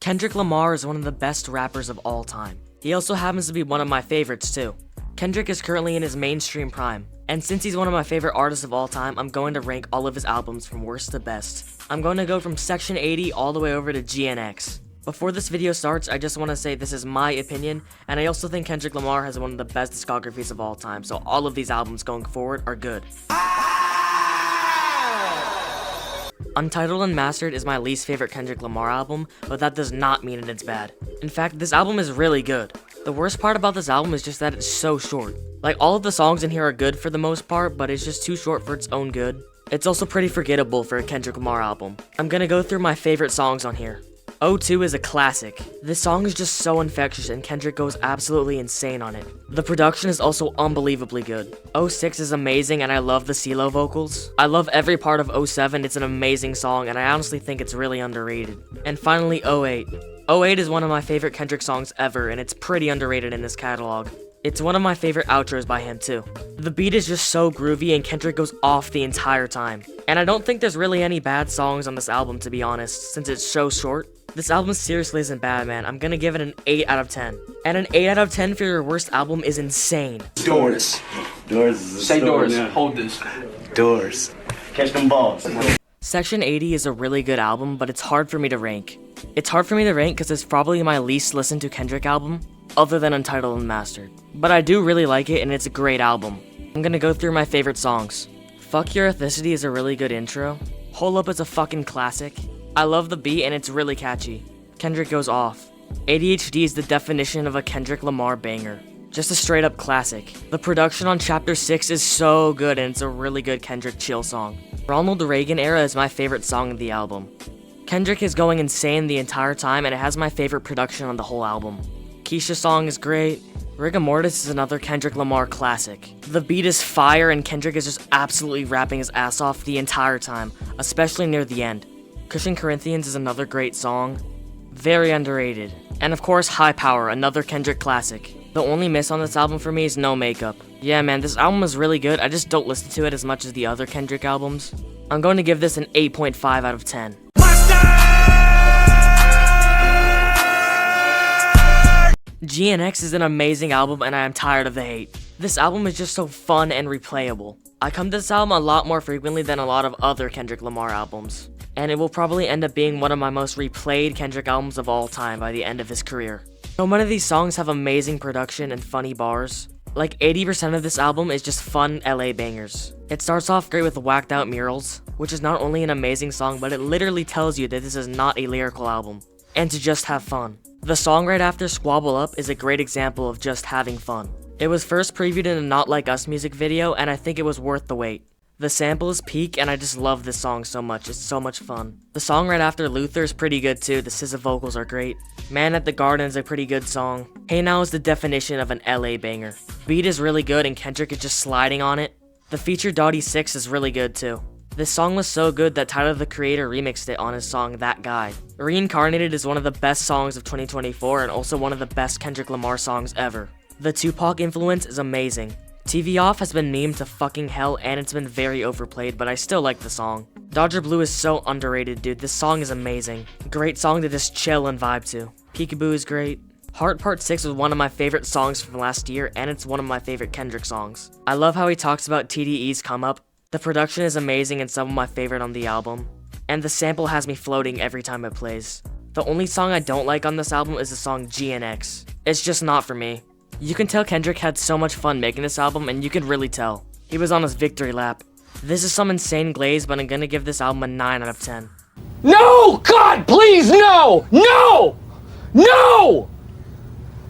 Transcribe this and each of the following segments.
Kendrick Lamar is one of the best rappers of all time. He also happens to be one of my favorites too. Kendrick is currently in his mainstream prime, and since he's one of my favorite artists of all time, I'm going to rank all of his albums from worst to best. I'm going to go from Section 80 all the way over to GNX. Before this video starts, I just want to say this is my opinion, and I also think Kendrick Lamar has one of the best discographies of all time, so all of these albums going forward are good. Untitled Unmastered is my least favorite Kendrick Lamar album, but that does not mean that it's bad. In fact, this album is really good. The worst part about this album is just that it's so short. Like, all of the songs in here are good for the most part, but it's just too short for its own good. It's also pretty forgettable for a Kendrick Lamar album. I'm gonna go through my favorite songs on here. O2 is a classic. This song is just so infectious and Kendrick goes absolutely insane on it. The production is also unbelievably good. 06 is amazing and I love the CeeLo vocals. I love every part of 07, it's an amazing song and I honestly think it's really underrated. And finally 08. 08 is one of my favorite Kendrick songs ever and it's pretty underrated in his catalog. It's one of my favorite outros by him too. The beat is just so groovy and Kendrick goes off the entire time. And I don't think there's really any bad songs on this album, to be honest, since it's so short. This album seriously isn't bad, man. I'm gonna give it an 8 out of 10. And an 8 out of 10 for your worst album is insane. Doors. Doors is a Say store doors. now. Hold this. Doors. Catch them balls. Section 80 is a really good album, but it's hard for me to rank. It's hard for me to rank because it's probably my least listened to Kendrick album, other than Untitled Unmastered. But I do really like it and it's a great album. I'm gonna go through my favorite songs. Fuck Your Ethnicity is a really good intro. Hold Up is a fucking classic. I love the beat and it's really catchy. Kendrick goes off. ADHD is the definition of a Kendrick Lamar banger. Just a straight up classic. The production on Chapter 6 is so good and it's a really good Kendrick chill song. Ronald Reagan Era is my favorite song of the album. Kendrick is going insane the entire time and it has my favorite production on the whole album. Keisha song is great. Rigor Mortis is another Kendrick Lamar classic. The beat is fire and Kendrick is just absolutely rapping his ass off the entire time, especially near the end. Cushion Corinthians is another great song. Very underrated. And of course, High Power, another Kendrick classic. The only miss on this album for me is No Makeup. Yeah man, this album is really good, I just don't listen to it as much as the other Kendrick albums. I'm going to give this an 8.5 out of 10. GNX is an amazing album and I am tired of the hate. This album is just so fun and replayable. I come to this album a lot more frequently than a lot of other Kendrick Lamar albums. And it will probably end up being one of my most replayed Kendrick albums of all time by the end of his career. So many of these songs have amazing production and funny bars. Like 80% of this album is just fun LA bangers. It starts off great with Whacked Out Murals, which is not only an amazing song, but it literally tells you that this is not a lyrical album, and to just have fun. The song right after, Squabble Up, is a great example of just having fun. It was first previewed in a Not Like Us music video, and I think it was worth the wait. The sample is peak, and I just love this song so much, it's so much fun. The song right after, Luther, is pretty good too, the SZA vocals are great. Man at the Garden is a pretty good song. Hey Now is the definition of an LA banger. Beat is really good and Kendrick is just sliding on it. The feature Dottie 6 is really good too. This song was so good that Tyler the Creator remixed it on his song That Guy. Reincarnated is one of the best songs of 2024 and also one of the best Kendrick Lamar songs ever. The Tupac influence is amazing. TV Off has been memed to fucking hell and it's been very overplayed, but I still like the song. Dodger Blue is so underrated, dude. This song is amazing. Great song to just chill and vibe to. Peekaboo is great. Heart Part 6 was one of my favorite songs from last year and it's one of my favorite Kendrick songs. I love how he talks about TDE's come up. The production is amazing and some of my favorite on the album. And the sample has me floating every time it plays. The only song I don't like on this album is the song GNX. It's just not for me. You can tell Kendrick had so much fun making this album and you can really tell. He was on his victory lap. This is some insane glaze, but I'm gonna give this album a 9 out of 10. No! God, please, no! No! No!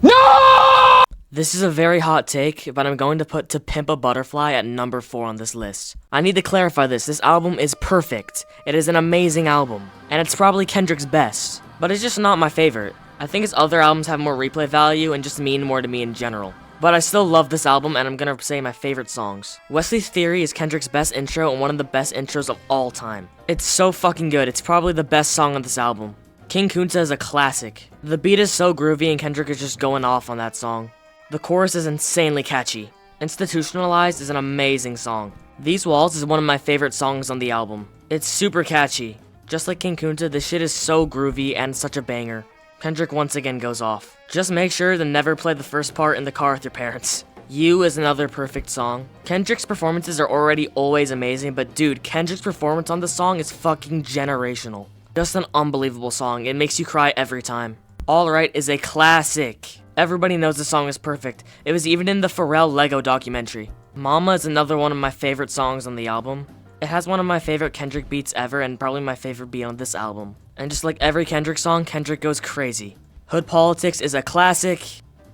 No! This is a very hot take, but I'm going to put To Pimp a Butterfly at number 4 on this list. I need to clarify this album is perfect. It is an amazing album, and it's probably Kendrick's best, but it's just not my favorite. I think his other albums have more replay value and just mean more to me in general. But I still love this album and I'm gonna say my favorite songs. Wesley's Theory is Kendrick's best intro and one of the best intros of all time. It's so fucking good, it's probably the best song on this album. King Kunta is a classic. The beat is so groovy and Kendrick is just going off on that song. The chorus is insanely catchy. Institutionalized is an amazing song. These Walls is one of my favorite songs on the album. It's super catchy. Just like King Kunta, this shit is so groovy and such a banger. Kendrick once again goes off. Just make sure to never play the first part in the car with your parents. You is another perfect song. Kendrick's performances are already always amazing, but dude, Kendrick's performance on this song is fucking generational. Just an unbelievable song. It makes you cry every time. Alright is a classic. Everybody knows the song is perfect. It was even in the Pharrell Lego documentary. Mama is another one of my favorite songs on the album. It has one of my favorite Kendrick beats ever and probably my favorite beat on this album. And just like every Kendrick song, Kendrick goes crazy. Hood Politics is a classic.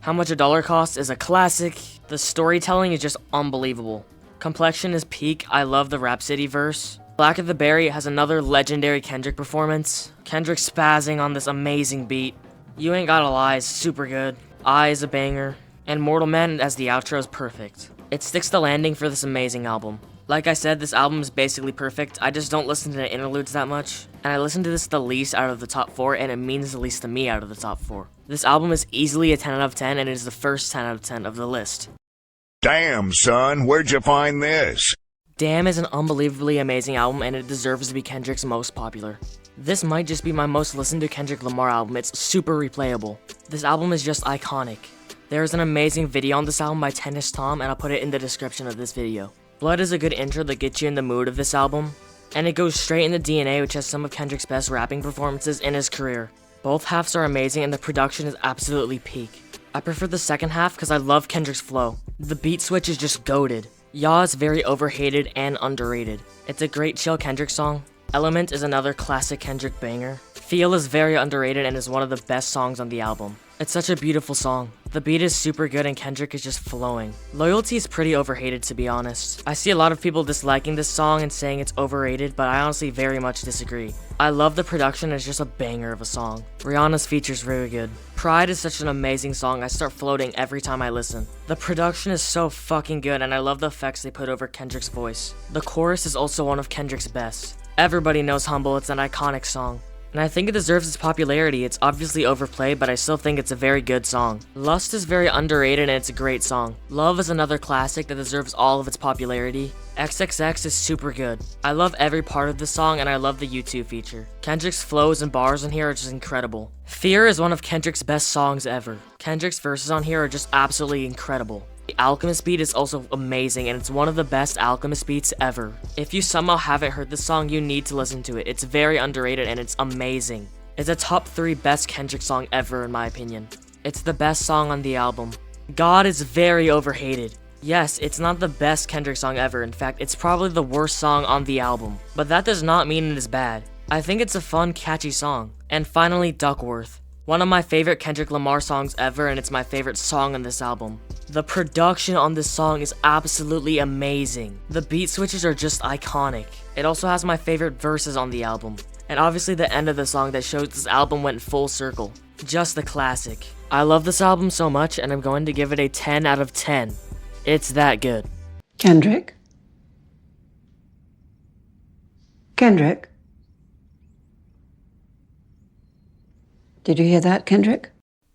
How Much a Dollar Costs is a classic. The storytelling is just unbelievable. Complexion is peak. I love the Rhapsody verse. Black of the Berry has another legendary Kendrick performance. Kendrick spazzing on this amazing beat. You Ain't Gotta Lie is super good. I is a banger. And Mortal Man as the outro is perfect. It sticks the landing for this amazing album. Like I said, this album is basically perfect. I just don't listen to the interludes that much. And I listen to this the least out of the top 4, and it means the least to me out of the top 4. This album is easily a 10 out of 10, and it is the first 10 out of 10 of the list. Damn, son, where'd you find this? Damn is an unbelievably amazing album, and it deserves to be Kendrick's most popular. This might just be my most listened to Kendrick Lamar album. It's super replayable. This album is just iconic. There is an amazing video on this album by Tennis Tom, and I'll put it in the description of this video. Blood is a good intro that gets you in the mood of this album, and it goes straight into DNA, which has some of Kendrick's best rapping performances in his career. Both halves are amazing, and the production is absolutely peak. I prefer the second half because I love Kendrick's flow. The beat switch is just goated. Yaw is very overhated and underrated. It's a great chill Kendrick song. Element is another classic Kendrick banger. Feel is very underrated and is one of the best songs on the album. It's such a beautiful song. The beat is super good and Kendrick is just flowing. Loyalty is pretty overhated, to be honest. I see a lot of people disliking this song and saying it's overrated, but I honestly very much disagree. I love the production, it's just a banger of a song. Rihanna's feature's really good. Pride is such an amazing song, I start floating every time I listen. The production is so fucking good and I love the effects they put over Kendrick's voice. The chorus is also one of Kendrick's best. Everybody knows Humble, it's an iconic song. And I think it deserves its popularity. It's obviously overplayed, but I still think it's a very good song. Lust is very underrated and it's a great song. Love is another classic that deserves all of its popularity. XXX is super good. I love every part of this song and I love the YouTube feature. Kendrick's flows and bars on here are just incredible. Fear is one of Kendrick's best songs ever. Kendrick's verses on here are just absolutely incredible. The Alchemist beat is also amazing and it's one of the best Alchemist beats ever. If you somehow haven't heard this song, you need to listen to it. It's very underrated and it's amazing. It's a top 3 best Kendrick song ever in my opinion. It's the best song on the album. God is very overhated. Yes, it's not the best Kendrick song ever. In fact, it's probably the worst song on the album. But that does not mean it is bad. I think it's a fun, catchy song. And finally, Duckworth. One of my favorite Kendrick Lamar songs ever and it's my favorite song on this album. The production on this song is absolutely amazing. The beat switches are just iconic. It also has my favorite verses on the album. And obviously the end of the song that shows this album went full circle. Just a classic. I love this album so much and I'm going to give it a 10 out of 10. It's that good. Kendrick? Kendrick? Did you hear that, Kendrick?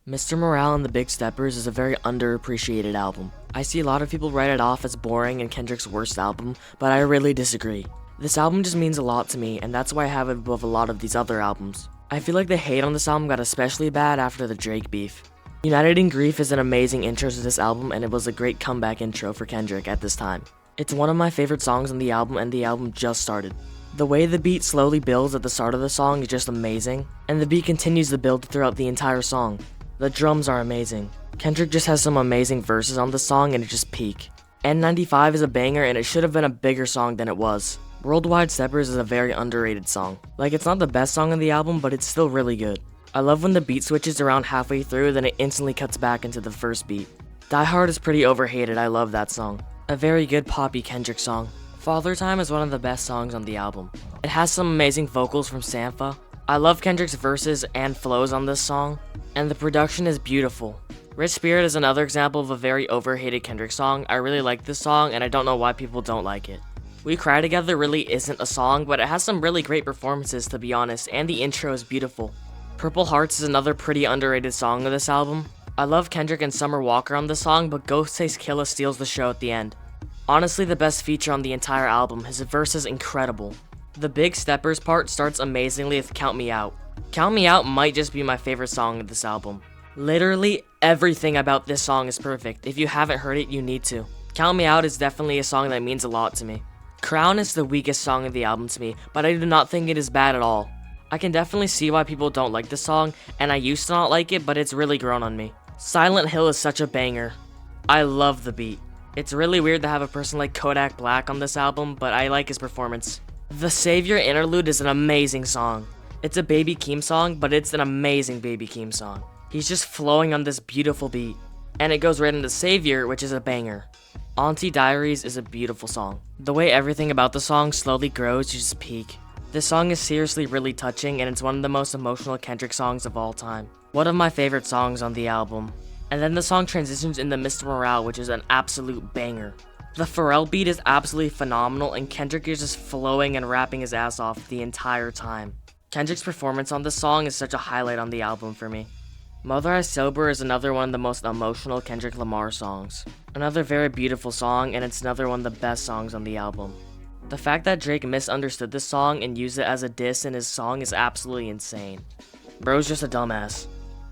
Mr. Morale and the Big Steppers is a very underappreciated album. I see a lot of people write it off as boring and Kendrick's worst album, but I really disagree. This album just means a lot to me, and that's why I have it above a lot of these other albums. I feel like the hate on this album got especially bad after the Drake beef. United in Grief is an amazing intro to this album, and it was a great comeback intro for Kendrick at this time. It's one of my favorite songs on the album, and the album just started. The way the beat slowly builds at the start of the song is just amazing, and the beat continues to build throughout the entire song. The drums are amazing. Kendrick just has some amazing verses on the song and it just peak. N95 is a banger and it should have been a bigger song than it was. Worldwide Steppers is a very underrated song. Like, it's not the best song on the album, but it's still really good. I love when the beat switches around halfway through, then it instantly cuts back into the first beat. Die Hard is pretty overhated, I love that song. A very good poppy Kendrick song. Father Time is one of the best songs on the album. It has some amazing vocals from Sampha. I love Kendrick's verses and flows on this song, and the production is beautiful. Rich Spirit is another example of a very overhated Kendrick song. I really like this song, and I don't know why people don't like it. We Cry Together really isn't a song, but it has some really great performances, to be honest, and the intro is beautiful. Purple Hearts is another pretty underrated song of this album. I love Kendrick and Summer Walker on the song, but Ghostface Killah steals the show at the end. Honestly, the best feature on the entire album. His verse is incredible. The Big Steppers part starts amazingly with Count Me Out. Count Me Out might just be my favorite song of this album. Literally everything about this song is perfect. If you haven't heard it, you need to. Count Me Out is definitely a song that means a lot to me. Crown is the weakest song of the album to me, but I do not think it is bad at all. I can definitely see why people don't like this song, and I used to not like it, but it's really grown on me. Silent Hill is such a banger. I love the beat. It's really weird to have a person like Kodak Black on this album, but I like his performance. The Savior Interlude is an amazing song. It's a Baby Keem song, but it's an amazing Baby Keem song. He's just flowing on this beautiful beat. And it goes right into Savior, which is a banger. Auntie Diaries is a beautiful song. The way everything about the song slowly grows, you just peak. This song is seriously really touching, and it's one of the most emotional Kendrick songs of all time. One of my favorite songs on the album. And then the song transitions into Mr. Morale, which is an absolute banger. The Pharrell beat is absolutely phenomenal, and Kendrick is just flowing and rapping his ass off the entire time. Kendrick's performance on this song is such a highlight on the album for me. Mother I Sober is another one of the most emotional Kendrick Lamar songs. Another very beautiful song, and it's another one of the best songs on the album. The fact that Drake misunderstood this song and used it as a diss in his song is absolutely insane. Bro's just a dumbass.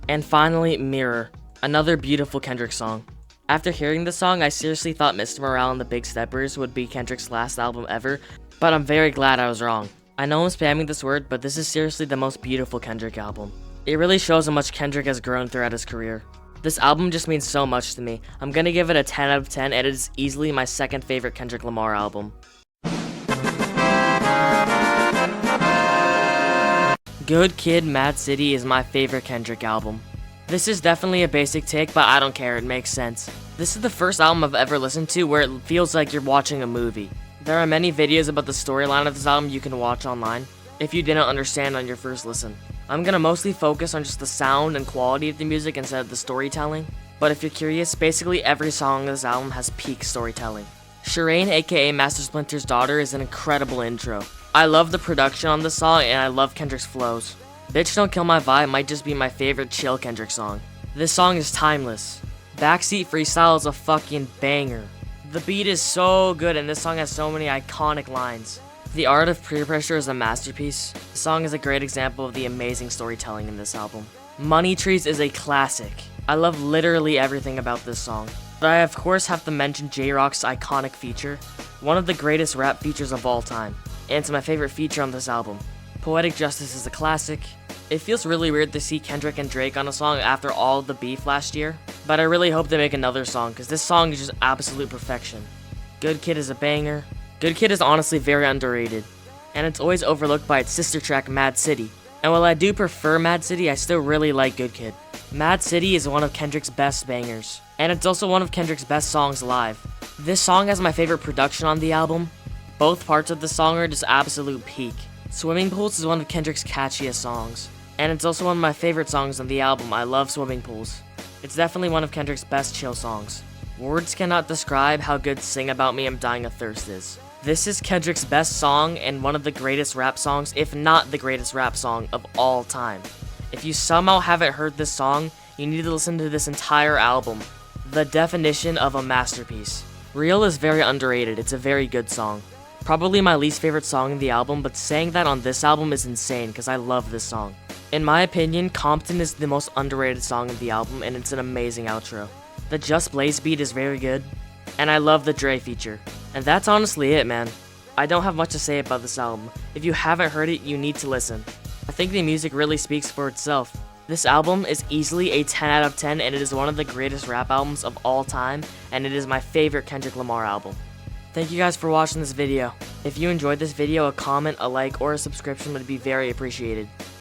And finally, Mirror, another beautiful Kendrick song. After hearing this song, I seriously thought Mr. Morale and the Big Steppers would be Kendrick's last album ever, but I'm very glad I was wrong. I know I'm spamming this word, but this is seriously the most beautiful Kendrick album. It really shows how much Kendrick has grown throughout his career. This album just means so much to me. I'm gonna give it a 10 out of 10, and it is easily my second favorite Kendrick Lamar album. Good Kid, Mad City is my favorite Kendrick album. This is definitely a basic take, but I don't care, it makes sense. This is the first album I've ever listened to where it feels like you're watching a movie. There are many videos about the storyline of this album you can watch online, if you didn't understand on your first listen. I'm gonna mostly focus on just the sound and quality of the music instead of the storytelling, but if you're curious, basically every song of this album has peak storytelling. Shireen, aka Master Splinter's daughter, is an incredible intro. I love the production on this song, and I love Kendrick's flows. Bitch Don't Kill My Vibe might just be my favorite chill Kendrick song. This song is timeless. Backseat Freestyle is a fucking banger. The beat is so good, and this song has so many iconic lines. The Art of Peer Pressure is a masterpiece. The song is a great example of the amazing storytelling in this album. Money Trees is a classic. I love literally everything about this song. But I of course have to mention J-Rock's iconic feature, one of the greatest rap features of all time, and it's my favorite feature on this album. Poetic Justice is a classic. It feels really weird to see Kendrick and Drake on a song after all of the beef last year, but I really hope they make another song, because this song is just absolute perfection. Good Kid is a banger. Good Kid is honestly very underrated, and it's always overlooked by its sister track Mad City. And while I do prefer Mad City, I still really like Good Kid. Mad City is one of Kendrick's best bangers, and it's also one of Kendrick's best songs live. This song has my favorite production on the album. Both parts of the song are just absolute peak. Swimming Pools is one of Kendrick's catchiest songs, and it's also one of my favorite songs on the album. I love Swimming Pools. It's definitely one of Kendrick's best chill songs. Words cannot describe how good Sing About Me I'm Dying of Thirst is. This is Kendrick's best song and one of the greatest rap songs, if not the greatest rap song of all time. If you somehow haven't heard this song, you need to listen to this entire album. The definition of a masterpiece. Real is very underrated, it's a very good song. Probably my least favorite song in the album, but saying that on this album is insane because I love this song. In my opinion, Compton is the most underrated song of the album, and it's an amazing outro. The Just Blaze beat is very good, and I love the Dre feature. And that's honestly it, man. I don't have much to say about this album. If you haven't heard it, you need to listen. I think the music really speaks for itself. This album is easily a 10 out of 10, and it is one of the greatest rap albums of all time, and it is my favorite Kendrick Lamar album. Thank you guys for watching this video. If you enjoyed this video, a comment, a like, or a subscription would be very appreciated.